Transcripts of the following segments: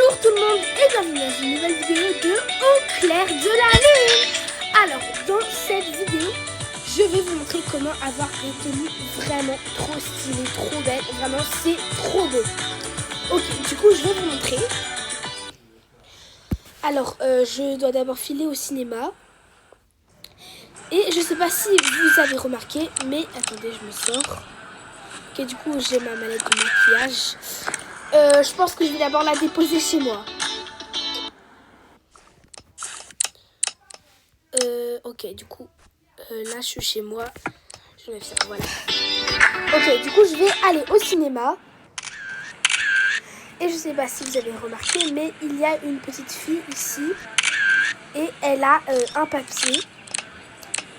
Bonjour tout le monde et bienvenue dans une nouvelle vidéo de Au clair de la lune. Alors dans cette vidéo je vais vous montrer comment avoir une tenue vraiment trop stylée, trop belle, vraiment c'est trop beau. Ok, du coup je vais vous montrer. Alors je dois d'abord filer au cinéma. Et je sais pas si vous avez remarqué, mais attendez, je me sors. Ok, du coup j'ai ma mallette de maquillage. Je pense que je vais d'abord la déposer chez moi. Ok, du coup, là je suis chez moi. Je vais faire, voilà. Ok, du coup je vais aller au cinéma. Et je sais pas si vous avez remarqué, mais il y a une petite fille ici. Et elle a un papier.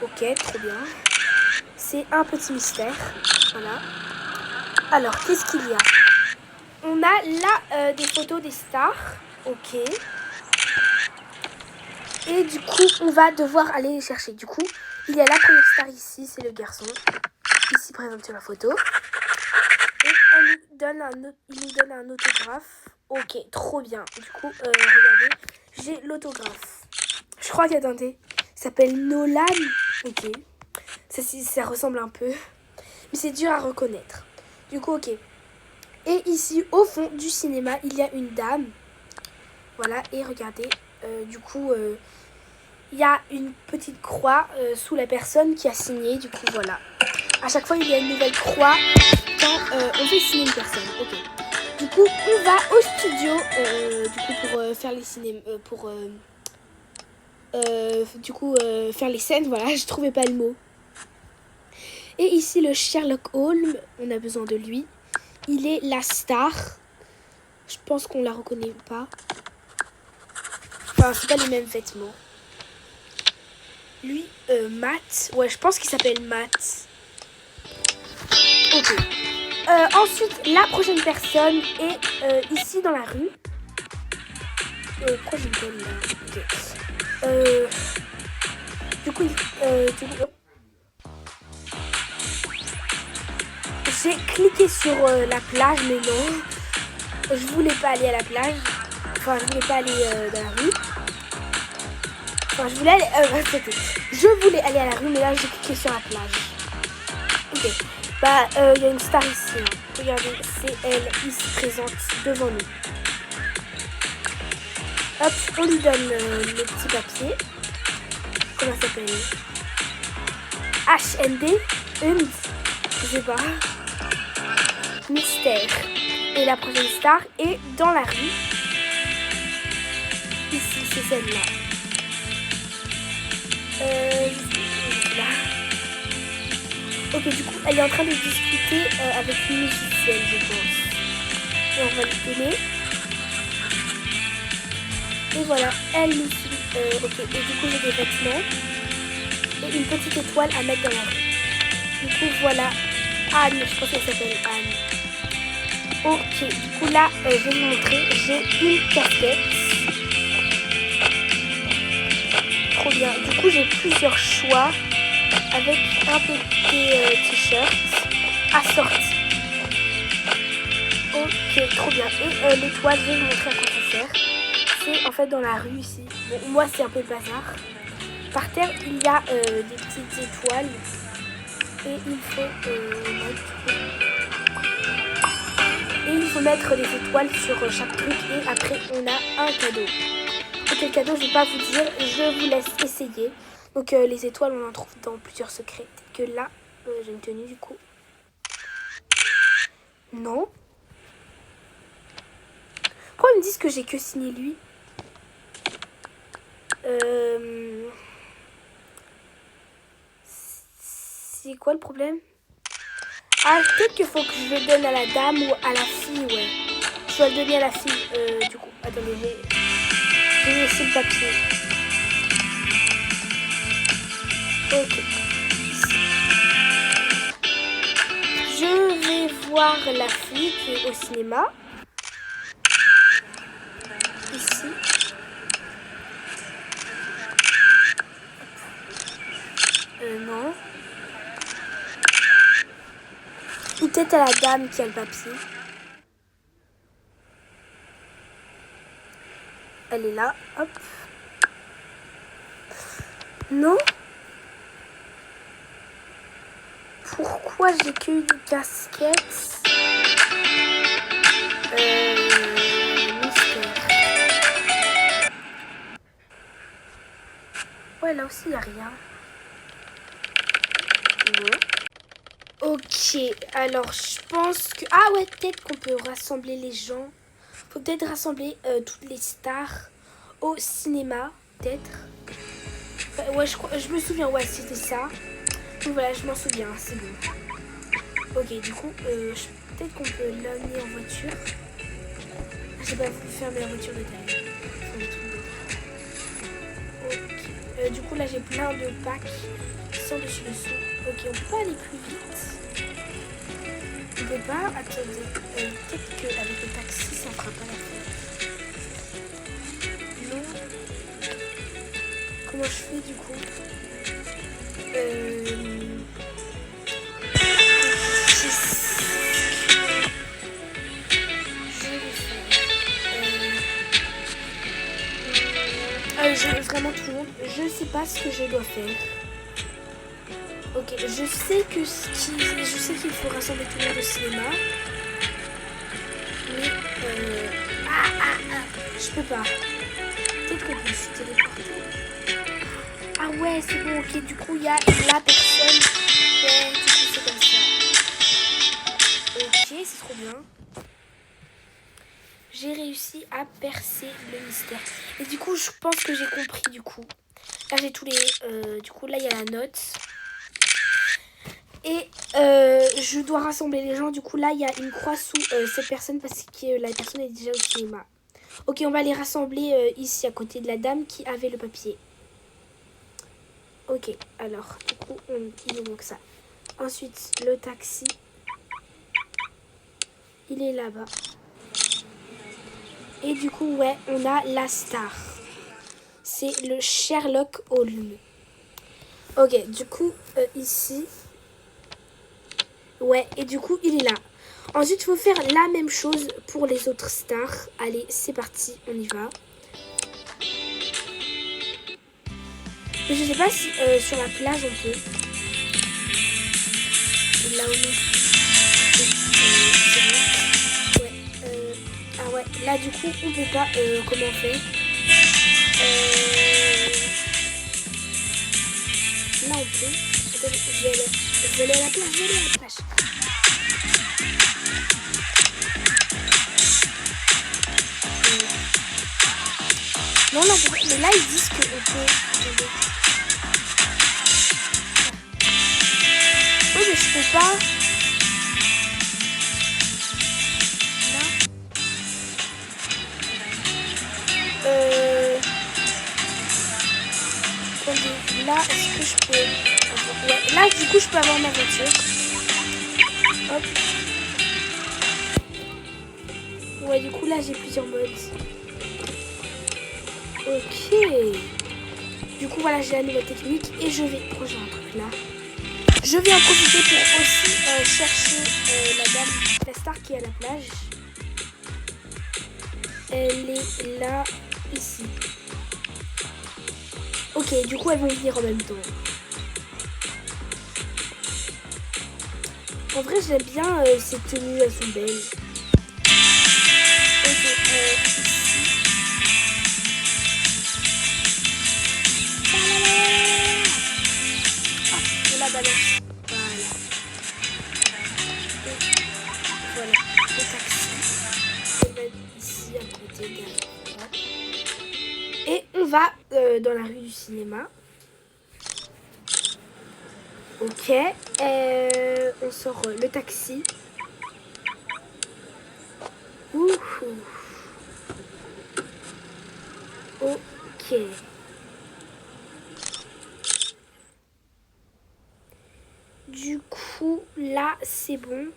Ok, trop bien. C'est un petit mystère. Voilà. Alors, qu'est-ce qu'il y a? On a là des photos des stars. Ok. Et du coup, on va devoir aller les chercher. Du coup, il y a la première star ici, c'est le garçon. Ici présente sur la photo. Et il nous donne un autographe. Ok, trop bien. Du coup, regardez, j'ai l'autographe. Je crois qu'attendez, il s'appelle Nolan. Ok, ça ressemble un peu. Mais c'est dur à reconnaître. Du coup, ok. Et ici, au fond du cinéma, il y a une dame. Voilà, et regardez, du coup, il y a une petite croix sous la personne qui a signé. Du coup, voilà. À chaque fois, il y a une nouvelle croix quand on fait signer une personne. Ok. Du coup, on va au studio du coup, pour faire les cinémas. Faire les scènes. Voilà, je trouvais pas le mot. Et ici, le Sherlock Holmes, on a besoin de lui. Il est la star. Je pense qu'on la reconnaît pas. Enfin, c'est pas les mêmes vêtements. Lui, Matt. Ouais, je pense qu'il s'appelle Matt. Ok. Ensuite, la prochaine personne est ici dans la rue. Pourquoi j'ai une bonne là? Ok. Du coup, j'ai cliqué sur la plage, mais non. Je voulais pas aller à la plage. Enfin, je voulais pas aller dans la rue. Enfin, je voulais aller... je voulais aller à la rue, mais là, j'ai cliqué sur la plage. Ok. Bah, il y a une star ici. Hein. Regardez, c'est elle. Ici présente devant nous. Hop, on lui donne le petit papier. Comment ça s'appelle? HND. Je sais pas. Mystère. Et la prochaine star est dans la rue. Ici, c'est celle-là. Là. Ok, du coup, elle est en train de discuter avec une musicienne, je pense. Et on va lui donner. Et voilà, elle nous suit. Ok, et du coup, j'ai des vêtements. Et une petite étoile à mettre dans la rue. Du coup, voilà. Anne, je pense qu'elle s'appelle Anne. Ok, du coup, là, je vais vous montrer. J'ai une casquette. Trop bien. Du coup, j'ai plusieurs choix avec un petit t-shirt assorti. Ok, trop bien. Et l'étoile, je vais vous montrer à quoi ça sert. C'est en fait dans la rue ici. Bon, moi, c'est un peu le bazar. Par terre, il y a des petites étoiles. Et il faut mettre des étoiles sur chaque truc. Et après, on a un cadeau. Quel cadeau, je ne vais pas vous dire, je vous laisse essayer. Donc les étoiles, on en trouve dans plusieurs secrets. Que là, j'ai une tenue du coup. Non. Pourquoi ils me disent que j'ai que signé lui? C'est quoi le problème? Ah, peut-être qu'il faut que je le donne à la dame ou à la fille, ouais. Je dois le donner à la fille, du coup. Attendez, j'ai laissé le papier. Ok. Je vais voir la fille qui est au cinéma. Ici. Non. Ou peut-être à la dame qui a le papier. elle est là. Hop. Non. Pourquoi j'ai que eu des casquettes? Mystère. Ouais, là aussi, il n'y a rien. Non. Ok, alors je pense que... Ah ouais, peut-être qu'on peut rassembler les gens. Faut peut-être rassembler toutes les stars au cinéma, peut-être. Ouais, je me souviens, ouais, c'était ça. Donc voilà, je m'en souviens, c'est bon. Ok, du coup, peut-être qu'on peut l'amener en voiture. J'ai pas voulu fermer la voiture de taille. Ok. Du coup, là, j'ai plein de packs sans dessus-dessous. Ok, on peut pas aller plus vite. On peut pas. Attendez. Peut-être qu'avec le taxi, ça fera pas la fête. Non. Comment je fais, du coup? Vraiment tout le monde, je sais pas ce que je dois faire. Ok, je sais qu'il faut rassembler tout le monde au cinéma. Mais je peux pas. Peut-être qu'on peut se téléporter. Ah ouais, c'est bon, ok, du coup il y a la personne. Ouais, du coup c'est comme ça. Ok, c'est trop bien. J'ai réussi à percer le mystère. Et du coup, je pense que j'ai compris du coup. Là, j'ai tous les... du coup, là, il y a la note. Et je dois rassembler les gens. Du coup, là, il y a une croix sous cette personne parce que la personne est déjà au cinéma. Ok, on va les rassembler ici, à côté de la dame qui avait le papier. Ok, alors, du coup, il nous manque ça. Ensuite, le taxi. Il est là-bas. Et du coup, ouais, on a la star. C'est le Sherlock Holmes. Ok, du coup, ici. Ouais, et du coup, il est là. Ensuite, il faut faire la même chose pour les autres stars. Allez, c'est parti, on y va. Et je sais pas si sur la plage, on peut. Là, on est... Ouais, ah ouais, là, du coup, on peut pas... comment on fait? Là, on peut. Attendez, je vais aller à la plage, je vais aller à la plage. Non, non, mais là, ils disent qu'on peut... Attendez. Oui, mais je peux pas... Attendez, là, est-ce que je peux... Ouais, là, du coup, je peux avoir ma voiture. Hop. Ouais, du coup, là, j'ai plusieurs modes. Ok. Du coup, voilà, j'ai la nouvelle technique et je vais... Pourquoi j'ai un truc là? Je vais en profiter pour aussi chercher la dame, la star qui est à la plage. Elle est là, ici. Ok, du coup, elles vont venir en même temps. En vrai, j'aime bien ces tenues, elles sont belles. Ok, ici. On la balance. Voilà. Et voilà, le taxi. On va mettre ici à côté de... Et on va dans la rue du cinéma. Ok, on sort le taxi. Ouh. Ok. Du coup, là, c'est bon.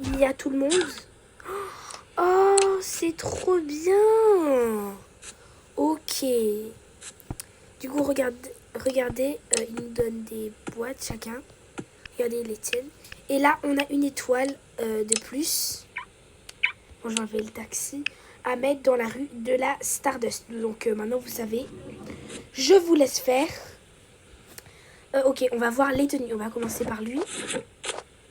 Il y a tout le monde. Oh, c'est trop bien. Ok. Du coup, regardez, ils nous donnent des boîtes chacun. Regardez les tiennes. Et là, on a une étoile de plus. Bon, je vais enlever le taxi. à mettre dans la rue de la Stardust. Donc maintenant vous savez, je vous laisse faire. Ok, on va voir les tenues. On va commencer par lui.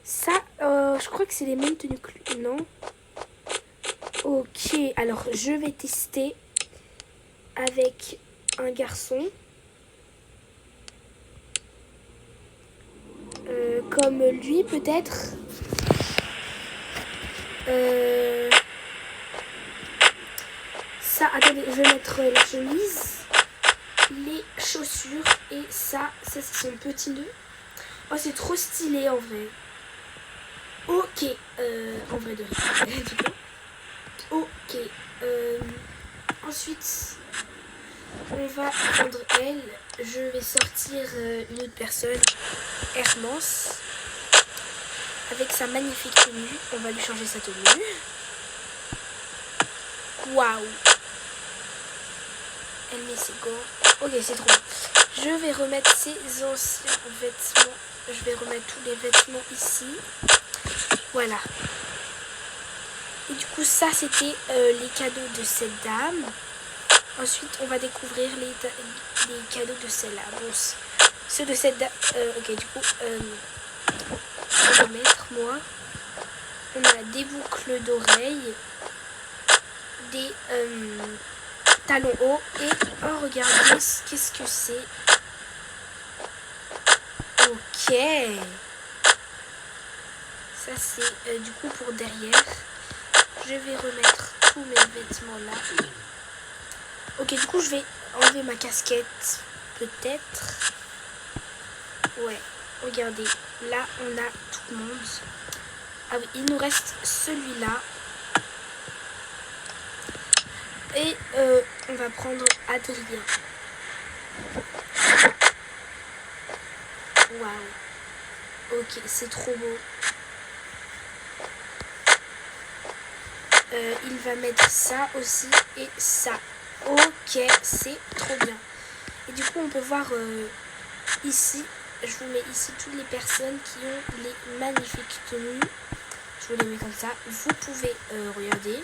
Ça, je crois que c'est les mêmes tenues que lui, non? Ok, alors je vais tester avec un garçon. Comme lui peut-être. Ça, attendez, je vais mettre la chemise, les chaussures et ça c'est son petit nœud. Oh, c'est trop stylé en vrai. Ok, en vrai de rien. Ok, ensuite on va prendre elle. Je vais sortir une autre personne, Hermance, avec sa magnifique tenue. On va lui changer sa tenue. Waouh! Elle met ses gants. Ok, c'est trop bien. Je vais remettre ses anciens vêtements. Je vais remettre tous les vêtements ici. Voilà. Et du coup, ça, c'était les cadeaux de cette dame. Ensuite, on va découvrir les cadeaux de celle-là. Bon, ceux de cette dame... ok, du coup, je vais mettre, moi. On a des boucles d'oreilles. Des talons hauts. Et, oh, regardez, qu'est-ce que c'est? Ok. Ça, c'est du coup pour derrière. Je vais remettre tous mes vêtements là. Ok, du coup, je vais enlever ma casquette. Peut-être. Ouais, regardez. Là, on a tout le monde. Ah oui, il nous reste celui-là. Et on va prendre Adrien. Waouh. Ok, c'est trop beau. Il va mettre ça aussi et ça. Ok, c'est trop bien. Et du coup, on peut voir ici, je vous mets ici toutes les personnes qui ont les magnifiques tenues. Je vous les mets comme ça. Vous pouvez regarder.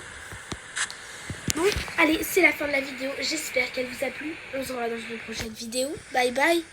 Donc, allez, c'est la fin de la vidéo. J'espère qu'elle vous a plu. On se revoit dans une prochaine vidéo. Bye bye.